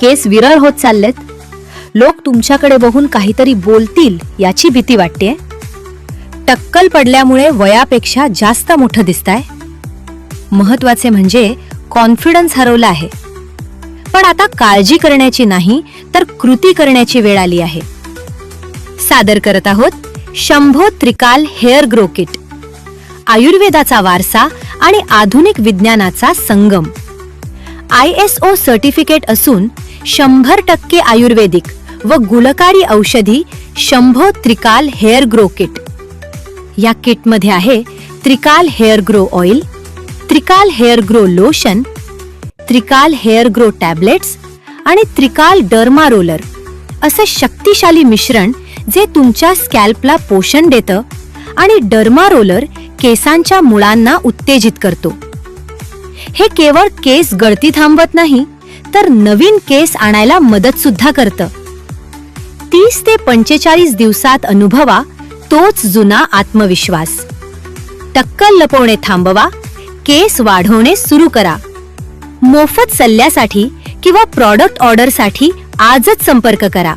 केस विरळ होत चाललेत. लोक तुमच्याकडे बघून काहीतरी बोलतील याची भीती वाटते. टक्कल पडल्यामुळे वयापेक्षा जास्त मोठं दिसताय. महत्वाचे म्हणजे कॉन्फिडन्स हरवला आहे. पण आता काळजी करण्याची नाही तर कृती करण्याची वेळ आली आहे. सादर करत आहोत शंभो त्रिकाल हेअर ग्रो किट. आयुर्वेदाचा वारसा आणि आधुनिक विज्ञानाचा संगम. ISO सर्टिफिकेट असून 100% आयुर्वेदिक व गुणकारी औषधी शंभो त्रिकाल हेअर ग्रो किट. या किटमध्ये आहे त्रिकाल हेअर ग्रो ऑइल, त्रिकाल हेअर ग्रो लोशन, त्रिकाल हेअर ग्रो टॅबलेट्स आणि त्रिकाल डर्मा रोलर असं शक्तिशाली मिश्रण जे तुमच्या स्कॅल्पला पोषण देतं आणि डर्मा रोलर केसांच्या मुळांना उत्तेजित करतो. हे केवळ केस गळती थांबवत नाही तर नवीन केस आणायला मदत सुद्धा करतं. 30 ते 45 दिवसात अनुभवा तोच जुना आत्मविश्वास. टक्कल लपवणे थांबवा, केस वाढवणे सुरू करा. मोफत सल्ल्यासाठी किंवा प्रॉडक्ट ऑर्डरसाठी आजच संपर्क करा.